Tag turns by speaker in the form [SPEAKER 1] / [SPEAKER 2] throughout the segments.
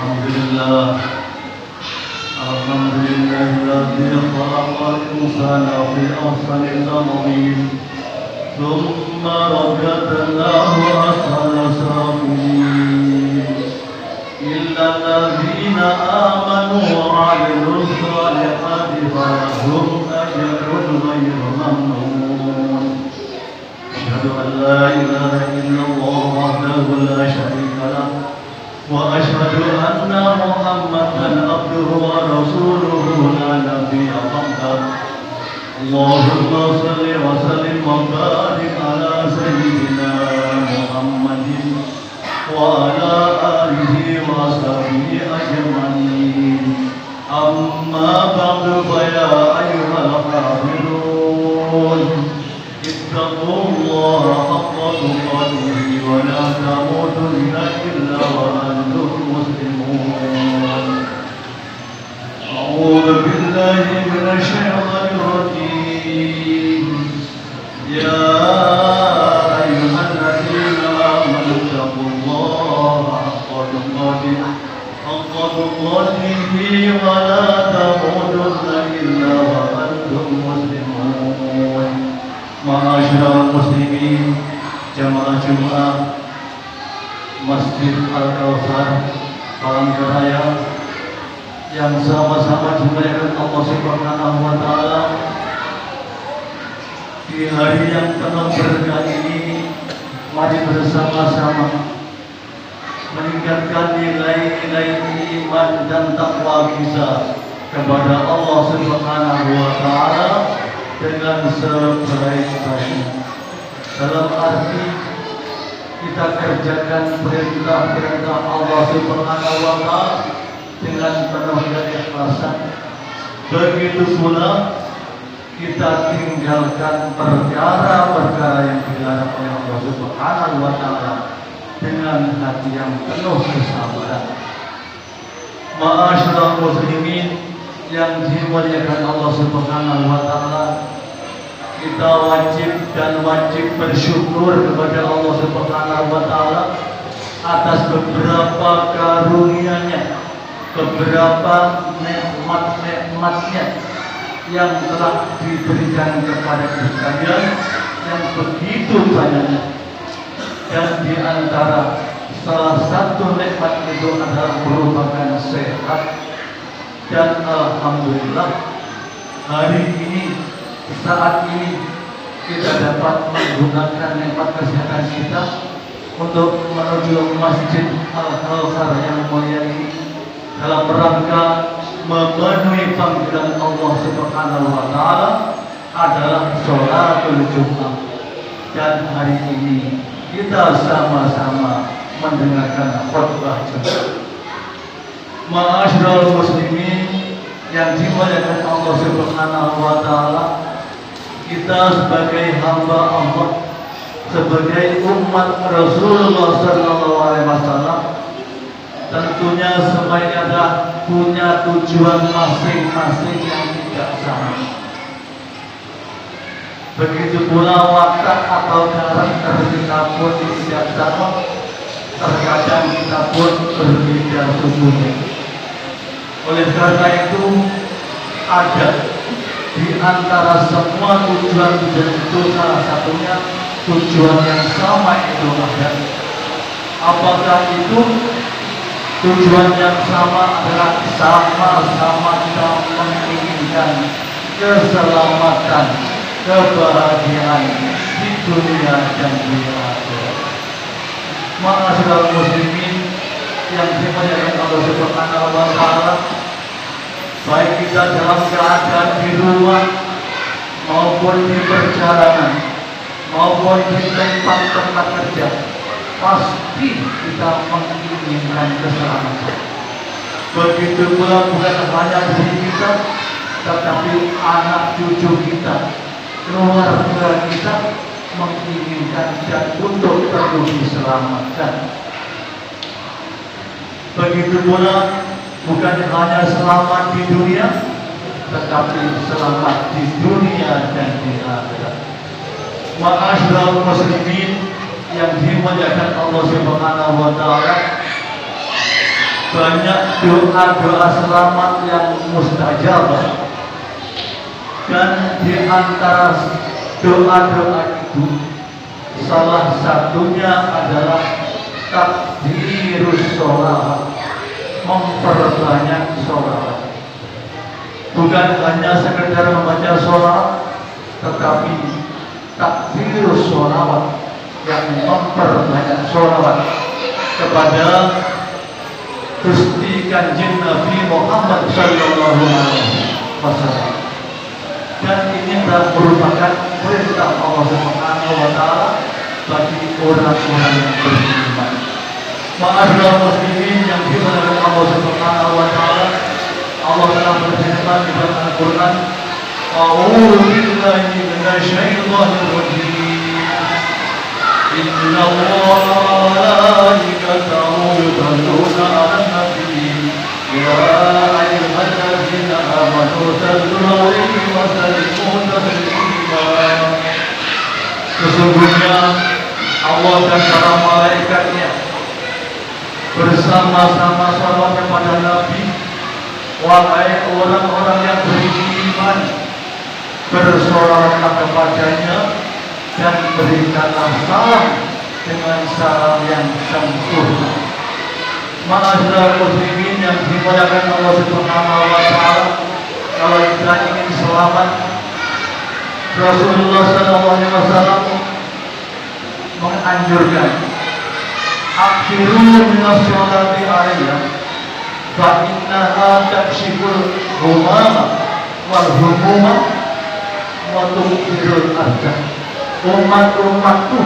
[SPEAKER 1] Alhamdulillah Alhamdulillahilladzi khalaqal insana fi ahsani taqwim thumma radadnahu asfala safilin illa alladzina amanu wa 'amilus shalihati falahum ajrun ghairu mamnun asyhadu an la ilaha illallah wahdahu la syarika lahu وأشهد أن محمدا عبده ورسوله لا نبي بعده اللهم صل وسلم وبارك على سيدنا محمد وعلى آله وصحبه أجمعين أما بعد فيا أيها الحاضرون اتقوا الله حق تقاته ولا تموتن إلا وأنتم مسلمون أعوذ بالله من الشيطان الرجيم يا أيها الذين آمنوا اتقوا الله حق تقاته ولا تموتن إلا وأنتم مسلمون Ma'asyiral muslimin jamaah Jumat Masjid Al-Kautsar Palangkaraya yang sama-sama dimuliakan Allah Subhanahu wa taala. Di hari yang penuh berkah ini, mari bersama-sama meningkatkan nilai-nilai iman dan takwa kita kepada Allah Subhanahu wa taala dengan sebaik-baiknya. Dalam arti kita kerjakan perintah-perintah Allah Subhanahu wa taala dengan penuh keikhlasan. Begitu pula kita tinggalkan perkara-perkara yang dilarang oleh Allah Subhanahu wa taala dengan hati yang penuh kesabaran. Ma'asyiral muslimin yang dimuliakan Allah Subhanahu wa taala, kita wajib bersyukur kepada Allah Subhanahu wa taala atas beberapa karunia-Nya, beberapa nikmat-nikmat-Nya yang telah diberikan kepada kita sekalian yang begitu banyaknya. Dan di antara salah satu nikmat itu adalah merupakan sehat. Dan alhamdulillah hari ini, saat ini kita dapat menggunakan nikmat kesehatan kita untuk menuju Masjid Al-Kautsar yang mulia ini dalam rangka memenuhi panggilan Allah Subhanahu wa taala adalah sholatul Jumat. Dan hari ini kita sama-sama mendengarkan khutbah Jumat. Ma'asyiral muslimin yang dimuliakan Allah Subhanahu wa taala, kita sebagai hamba Allah, sebagai umat Rasulullah sallallahu alaihi wasallam, tentunya semuanya adalah punya tujuan masing-masing yang tidak sama. Begitu pula watak atau karakter kita pun tidak sama. Terkadang kita pun berbeda sukunya. Oleh karena itu, ada di antara semua tujuan itu salah satunya tujuan yang sama itu ada. Apakah itu tujuan yang sama adalah sama-sama kita menginginkan keselamatan, kebahagiaan di dunia dan di akhirat. Ma'asyiral muslimin yang dimuliakan Allah Subhanahu wa taala, baik kita dalam keadaan di rumah maupun di perjalanan maupun di tempat-tempat kerja, pasti kita menginginkan keselamatan. Begitu pula bukan hanya diri kita, tetapi anak cucu kita, keluarga kita menginginkan dan untuk terus diselamatkan. Begitu pula bukan hanya selamat di dunia, tetapi selamat di dunia dan di akhirat. Ma'asyiral muslimin yang dimuliakan Allah Subhanahu wa taala, banyak doa-doa selamat yang mustajab, dan di antara doa-doa itu salah satunya adalah takdirus sholawat, memperbanyak sholawat. Bukan hanya sekedar membaca sholawat, tetapi takdirus sholawat, yang memperbanyak sholawat kepada Gusti Kanjeng Nabi Muhammad Sallallahu Alaihi Wasallam. Dan ini adalah merupakan perintah Allah Subhanahu Wa Taala bagi orang-orang yang beriman. Ma'asyiral muslimin yang dimuliakan Allah Subhanahu Wa Taala, Allah telah berfirman di dalam Al-Quran, "A'udzu billahi minasyaitonir rajim. Inna Allaha wa malaikatahu yusholluna 'alan nabi. Ya ayyuhalladzina amanu shallu 'alaihi wa sallimu taslima." Sesungguhnya Allah dan para malaikatnya bersama-sama salawat kepada Nabi. Wahai orang-orang yang beriman, bersolawatlah kepadanya dan berikanlah salam dengan salam yang sempurna. Ma'asyiral muslimin yang dimuliakan Allah Subhanahu Wa Taala, kalau kita ingin selamat, Rasulullah SAW menganjurkan, akhiru minas sholati alayya fa innaha takshiful humama wal humuma wa tuqirul arjah. Umat-umatku,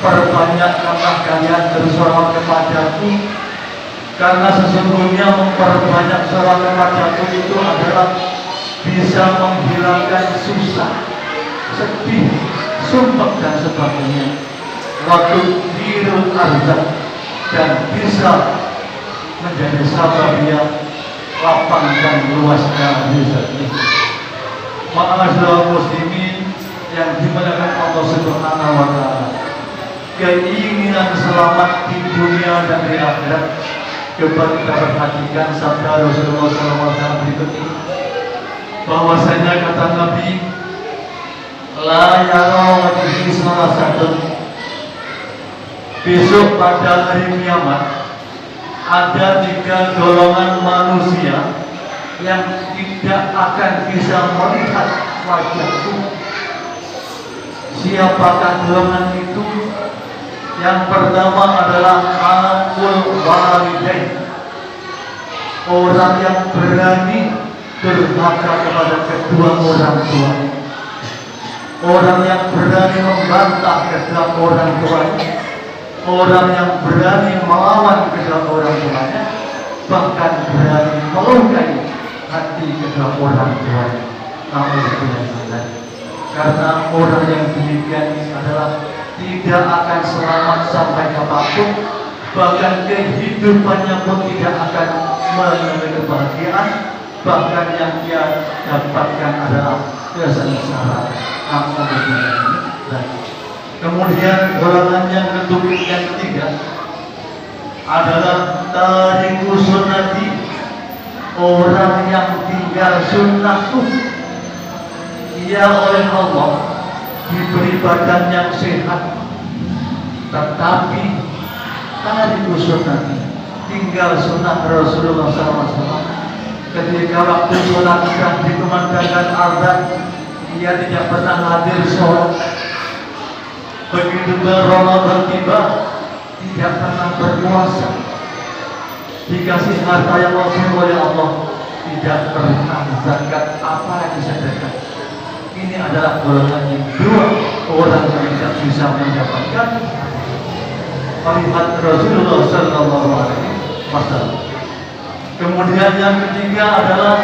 [SPEAKER 1] perbanyakkanlah kalian bersolawat kepadaku, karena sesungguhnya memperbanyak solawat kepadaku itu adalah bisa menghilangkan susah, sedih, sumpah dan sebagainya. Waktu birul arzak, dan bisa menjadi sababnya lapang dan luasnya rezeki. Ma'asyiral muslimin yang dimuliakan Allah Subhanahu Wa Taala, keinginan selamat di dunia dan di akhirat, coba kita perhatikan sabda Rasulullah SAW berikut ini, bahwasanya kata Nabi, la yara wajhi salah satu, besok pada hari kiamat ada 3 golongan manusia yang tidak akan bisa melihat wajahku. Siapakah golongan itu? Yang pertama adalah aqul walidain, orang yang berani durhaka kepada kedua orang tuanya, orang yang berani membantah kedua orang tuanya, orang yang berani melawan kedua orang tuanya, bahkan berani melukai hati kedua orang tuanya. Karena orang yang demikian adalah tidak akan selamat sampai kapanpun, bahkan kehidupannya pun tidak akan menemui kebahagiaan, bahkan yang dia dapatkan adalah kesengsaraan. Kemudian golongan yang ketiga adalah tariku sunnati, orang yang tinggal sunnahku. Ia oleh Allah diberi badan yang sehat, tetapi tariku sunnati, tinggal sunnah Rasulullah SAW. Ketika waktu sholat sedang dikumandangkan azan, ia tidak pernah hadir sholat. Begitu Ramadan tiba, tidak pernah berpuasa. Dikasih harta yang wafir oleh Allah, tidak pernah zakat apa yang disedekahkan. Ini adalah golongan yang dua, orang yang tidak bisa mendapatkan melihat Rasulullah Sallallahu Alaihi Wasallam. Kemudian yang ketiga adalah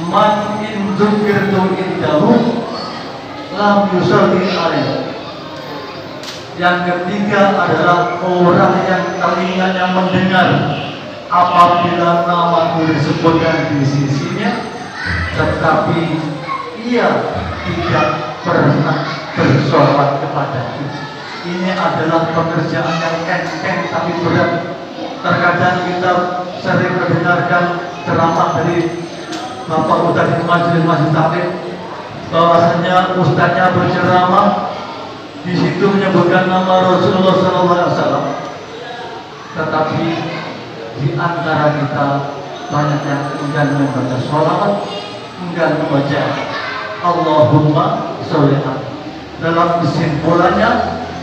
[SPEAKER 1] man in dzukirtu indahu lam yusalli alaihi. Yang ketiga adalah orang yang telinganya mendengar apabila namaku disebutkan di sisinya, tetapi ia tidak pernah bersolat kepadaku. Ini adalah pekerjaan yang enteng tapi berat. Terkadang kita sering mendengarkan ceramah dari Bapak Ustaz di Majelis Taklim, bahwasanya ustaznya berceramah di situ menyebutkan nama Rasulullah SAW, tetapi di antara kita banyak yang enggan membaca sholawat, enggan membaca Allahumma sholli alaihi. Dalam kesimpulannya,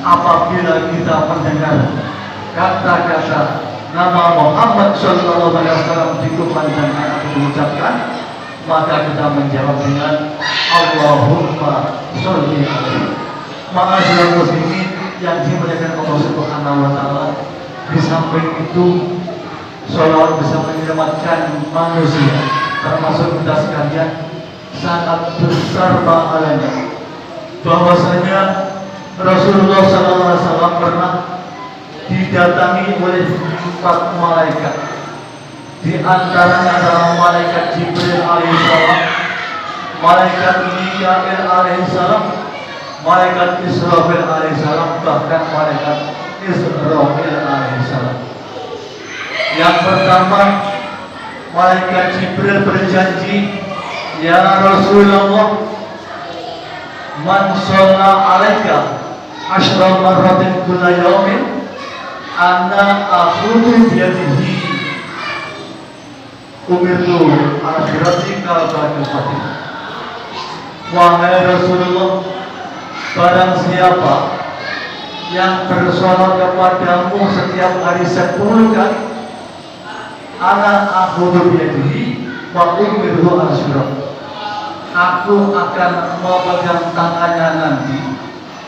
[SPEAKER 1] apabila kita mendengar kata-kata nama Muhammad Sallallahu Alaihi Wasallam dikumandangkan atau diucapkan, maka kita menjawab dengan Allahumma sholli alaihi. Ma'asyiral muslimin yang dimuliakan Allah Subhanahu wa taala, di samping itu sholawat bisa menyelamatkan manusia, termasuk kita sekalian, sangat besar pahalanya. Bahwasanya Rasulullah SAW pernah didatangi oleh 4 malaikat. Di antaranya adalah malaikat Jibril alaihissalam, malaikat Mikail alaihissalam, malaikat Israfil alaihissalam, bahkan malaikat Israfil alaihissalam. Yang pertama, malaikat Jibril berjanji, ya Rasulullah, man sholla alaika asyra marratin kulla yawmin ana akhudhu biyadihi umirtu akhirati kalbatu fatih. Wahai Rasulullah, barang siapa yang bersolat kepadamu setiap hari 10 kali, ana akhudhu biyadihi wa umirtu asyra, aku akan memegang tangannya nanti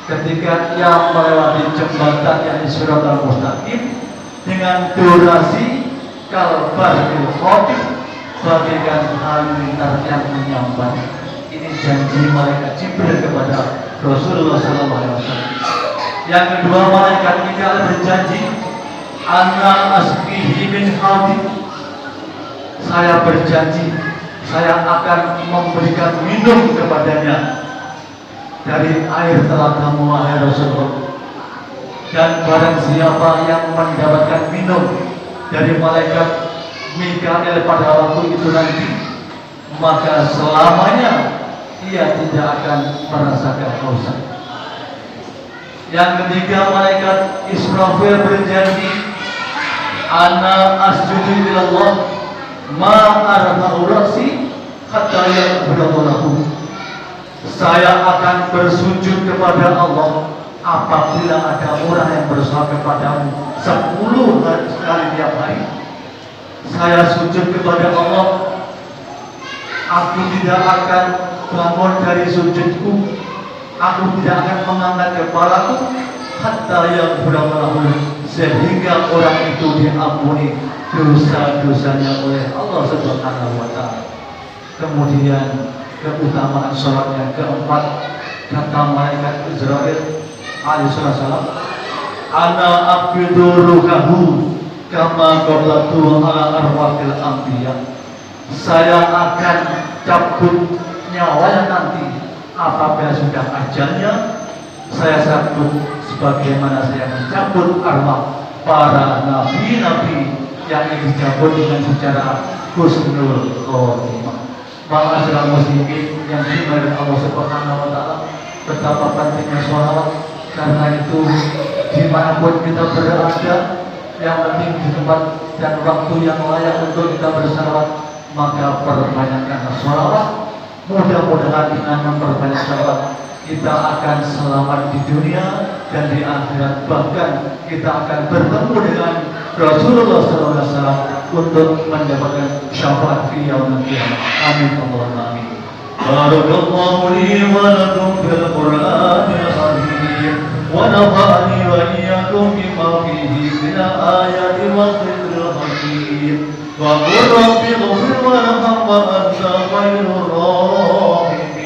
[SPEAKER 1] ketika ia melewati jembatan yang Siratal Mustaqim dengan durasi kalbaril khatib, bagaikan halilintar yang menyambar. Ini janji malaikat Jibril kepada Rasulullah SAW. Yang kedua, malaikat Mikail berjanji, ana asqihi min haudi, saya berjanji saya akan memberikan minum kepadanya dari air telaga-Mu, wahai Rasulullah. Dan barang siapa yang mendapatkan minum dari malaikat Mikail pada waktu itu nanti, maka selamanya ia tidak akan merasakan haus. Yang ketiga, malaikat Israfil berjanji, ana asjudu ilallah ma arfa'u ra'si hatta ya'budahu, saya akan bersujud kepada Allah apabila ada orang yang bersolat kepadamu 10 kali tiap hari. Saya sujud kepada Allah, aku tidak akan bangun dari sujudku, aku tidak akan mengangkat kepalaku hatta ya'budahu, sehingga orang itu diampuni dosa-dosanya oleh Allah Subhanahu wa taala. Kemudian keutamaan sholat yang keempat, kata malaikat Israfil alaihissalam, ana aqbidu ruhahu kama qablatu ala arwahil anbiya, saya akan cabut nyawanya nanti apabila sudah ajalnya, saya cabut sebagaimana saya mencabut arwah para nabi-nabi yang dicabut dengan secara husnul khotimah. Ma'asyiral muslimin yang dimuliakan Allah Subhanahu wa taala, betapa pentingnya sholawat. Karena itu dimanapun kita berada, yang penting di tempat dan waktu yang layak untuk kita bersalawat, maka perbanyakkan sholawat. Mudah-mudahan dengan memperbanyak sholawat kita akan selamat di dunia dan di akhirat, bahkan kita akan bertemu dengan Rasulullah SAW untuk mendapatkan syafaat fi yaumil qiyamah. Amin Allahumma amin. Barakallahu li wa lakum fil Qur'anil azim wa nafa'ani wa iyyakum bima fihi min ayati wa dhikril hakim. Wa qur rabbi ighfir warham wa anta khairur rahimin.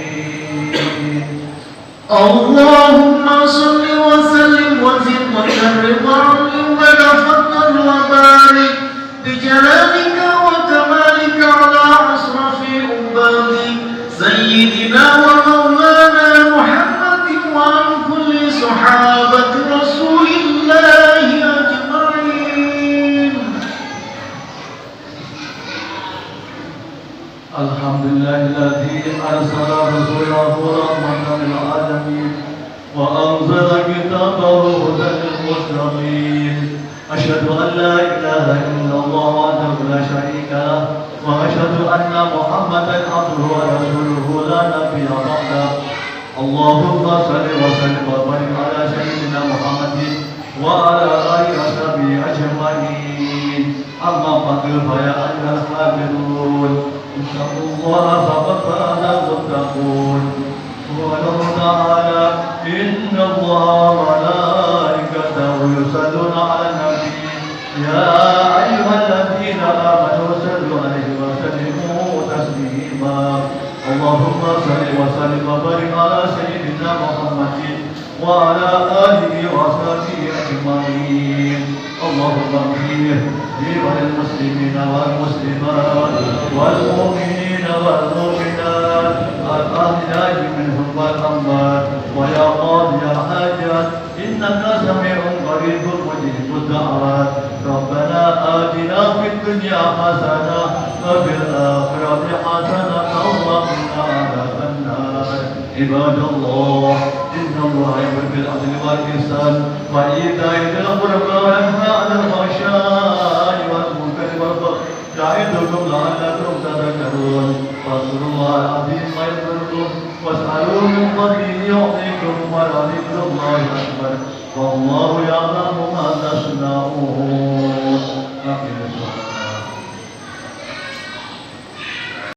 [SPEAKER 1] Allahumma shalli wa sallim wa zid wa karrim wa alim wa tafaddal wa barik bijalalika wa kamalika ala asrafi ubadik sayyidina wa maulana Muhammadin wa an kulli sahabati rasulillahi ajma'in. لله الذي أرسل رسوله رحمة للعالمين وأنزل كتابه هدى للمتقين أشهد أن لا إله إلا الله وحده لا شريك له وأشهد أن محمدا عبده ورسوله لا نبي بعده اللهم صل وسلم وبارك على سيدنا محمد وعلى آله وصحبه أجمعين أما بعد فيا أيها الحاضرون اتقوا الله فقد فاز المتقون قال تعالى إن الله وملائكته يصلون على النبي يا أيها الذين آمنوا صلوا عليه وسلموا تسليما اللهم صل وسلم وبارك على سيدنا محمد وعلى آله وصحبه أجمعين اللهم اغفر للمسلمين والمسلمات والمؤمنين والمؤمنات الأحياء منهم والأموات ويا قاضي الحاجات إنك سميع قريب مجيب الدعوات ربنا آتنا في الدنيا حسنة وفي الآخرة حسنة وقنا عذاب النار عباد الله إن الله يأمر بالعدل والإحسان وإيتاء ذي القربى وينهى عن الفحشاء والمنكر والبغي يعظكم لعلكم تذكرون فاذكروا الله العظيم يذكركم واسألوه من فضله يعطيكم ولذكر الله أكبر والله يعلم ما تصنعون